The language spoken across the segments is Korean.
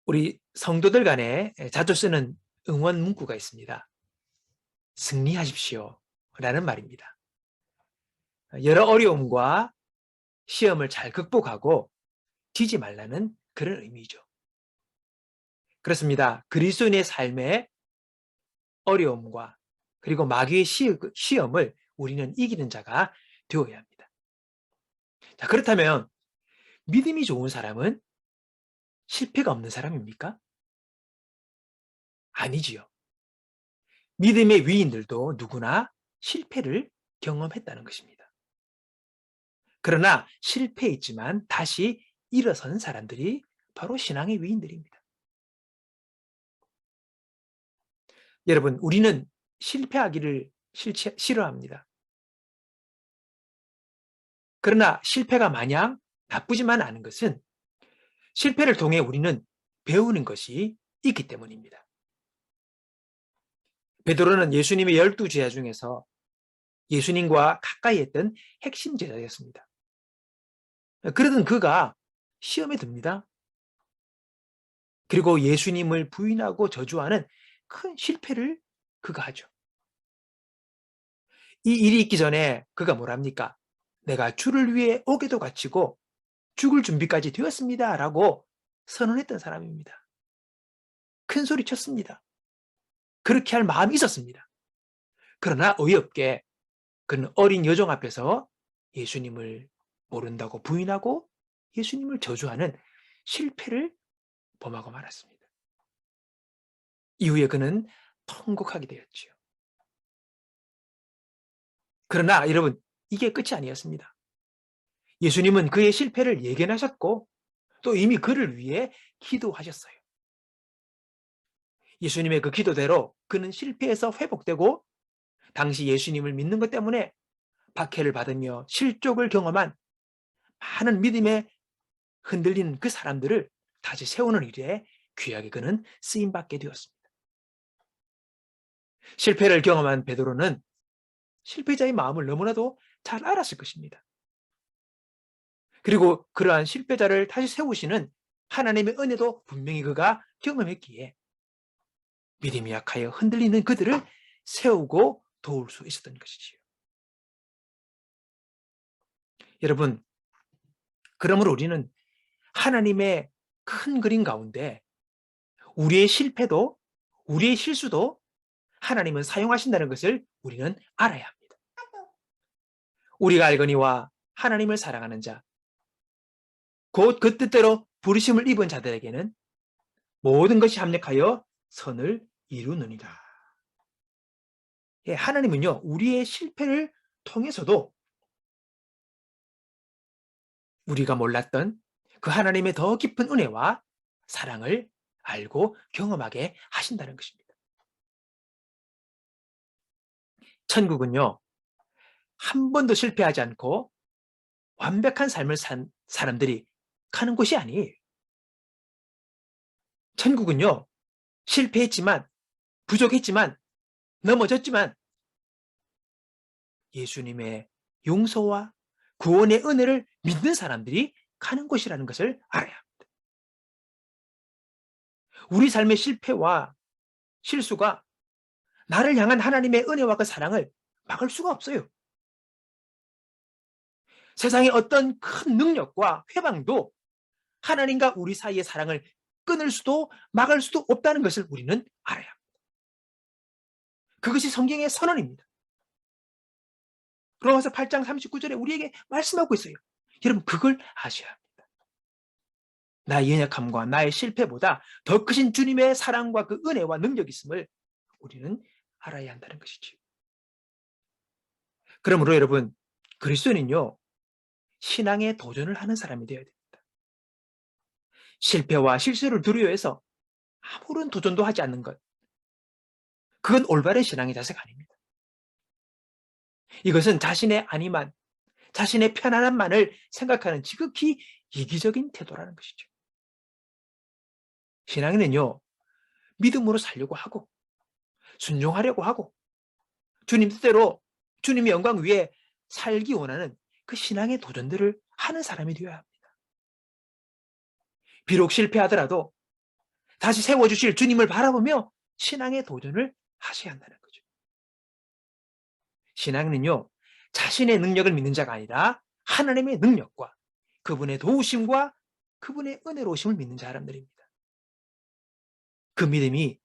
우리 성도들 간에 자주 쓰는 응원 문구가 있습니다. 승리하십시오 라는 말입니다. 여러 어려움과 시험을 잘 극복하고 지지 말라는 그런 의미죠. 그렇습니다. 그리스도인의 삶의 어려움과 그리고 마귀의 시험을 우리는 이기는 자가 되어야 합니다. 자, 그렇다면 믿음이 좋은 사람은 실패가 없는 사람입니까? 아니지요. 믿음의 위인들도 누구나 실패를 경험했다는 것입니다. 그러나 실패했지만 다시 일어선 사람들이 바로 신앙의 위인들입니다. 여러분, 우리는 실패하기를 싫어합니다. 그러나 실패가 마냥 나쁘지만 않은 것은 실패를 통해 우리는 배우는 것이 있기 때문입니다. 베드로는 예수님의 12 제자 중에서 예수님과 가까이 했던 핵심 제자였습니다. 그러던 그가 시험에 듭니다. 그리고 예수님을 부인하고 저주하는 큰 실패를 그가 하죠. 이 일이 있기 전에 그가 뭐랍니까? 내가 주를 위해 옥에도 갇히고 죽을 준비까지 되었습니다 라고 선언했던 사람입니다. 큰 소리 쳤습니다. 그렇게 할 마음이 있었습니다. 그러나 어이없게 그는 어린 여종 앞에서 예수님을 모른다고 부인하고 예수님을 저주하는 실패를 범하고 말았습니다. 이후에 그는 통곡하게 되었지요. 그러나 여러분, 이게 끝이 아니었습니다. 예수님은 그의 실패를 예견하셨고 또 이미 그를 위해 기도하셨어요. 예수님의 그 기도대로 그는 실패에서 회복되고 당시 예수님을 믿는 것 때문에 박해를 받으며 실족을 경험한 많은 믿음에 흔들리는 그 사람들을 다시 세우는 일에 귀하게 그는 쓰임받게 되었습니다. 실패를 경험한 베드로는 실패자의 마음을 너무나도 잘 알았을 것입니다. 그리고 그러한 실패자를 다시 세우시는 하나님의 은혜도 분명히 그가 경험했기에 믿음이 약하여 흔들리는 그들을 세우고 도울 수 있었던 것이지요. 여러분, 그러므로 우리는 하나님의 큰 그림 가운데 우리의 실패도 우리의 실수도 하나님은 사용하신다는 것을 우리는 알아야 합니다. 우리가 알거니와 하나님을 사랑하는 자, 곧 그 뜻대로 부르심을 입은 자들에게는 모든 것이 합력하여 선을 이루느니라. 예, 하나님은요, 우리의 실패를 통해서도 우리가 몰랐던 그 하나님의 더 깊은 은혜와 사랑을 알고 경험하게 하신다는 것입니다. 천국은요, 한 번도 실패하지 않고 완벽한 삶을 산 사람들이 가는 곳이 아니에요. 천국은요, 실패했지만, 부족했지만, 넘어졌지만 예수님의 용서와 구원의 은혜를 믿는 사람들이 가는 곳이라는 것을 알아야 합니다. 우리 삶의 실패와 실수가 나를 향한 하나님의 은혜와 그 사랑을 막을 수가 없어요. 세상의 어떤 큰 능력과 회방도 하나님과 우리 사이의 사랑을 끊을 수도 막을 수도 없다는 것을 우리는 알아야 합니다. 그것이 성경의 선언입니다. 로마서 8장 39절에 우리에게 말씀하고 있어요. 여러분, 그걸 아셔야 합니다. 나의 연약함과 나의 실패보다 더 크신 주님의 사랑과 그 은혜와 능력이 있음을 우리는 알아야 한다는 것이죠. 그러므로 여러분, 그리스도인은요, 신앙에 도전을 하는 사람이 되어야 됩니다. 실패와 실수를 두려워해서 아무런 도전도 하지 않는 것, 그건 올바른 신앙의 자세가 아닙니다. 이것은 자신의 안위만, 자신의 편안함만을 생각하는 지극히 이기적인 태도라는 것이죠. 신앙인은요, 믿음으로 살려고 하고 순종하려고 하고 주님 뜻대로 주님의 영광 위에 살기 원하는 그 신앙의 도전들을 하는 사람이 되어야 합니다. 비록 실패하더라도 다시 세워주실 주님을 바라보며 신앙의 도전을 하셔야 한다는 거죠. 신앙은요, 자신의 능력을 믿는 자가 아니라 하나님의 능력과 그분의 도우심과 그분의 은혜로우심을 믿는 사람들입니다. 그 믿음이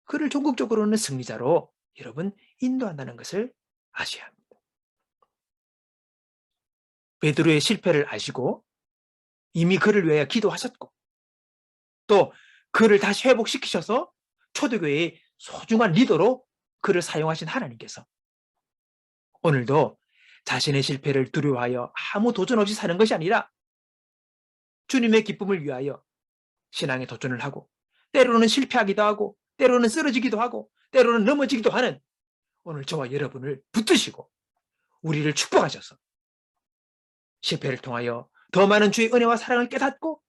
그를 종국적으로는 승리자로 여러분 인도한다는 것을 아셔야 합니다. 베드로의 실패를 아시고 이미 그를 위하여 기도하셨고 또 그를 다시 회복시키셔서 초대교회의 소중한 리더로 그를 사용하신 하나님께서 오늘도 자신의 실패를 두려워하여 아무 도전 없이 사는 것이 아니라 주님의 기쁨을 위하여 신앙의 도전을 하고 때로는 실패하기도 하고 때로는 쓰러지기도 하고 때로는 넘어지기도 하는 오늘 저와 여러분을 붙드시고 우리를 축복하셔서 실패를 통하여 더 많은 주의 은혜와 사랑을 깨닫고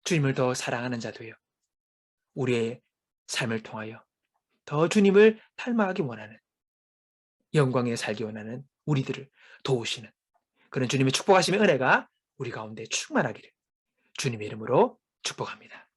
주님을 더 사랑하는 자 되어 우리의 삶을 통하여 더 주님을 닮아가기 원하는 영광에 살기 원하는 우리들을 도우시는 그런 주님의 축복하심의 은혜가 우리 가운데 충만하기를 주님의 이름으로 축복합니다.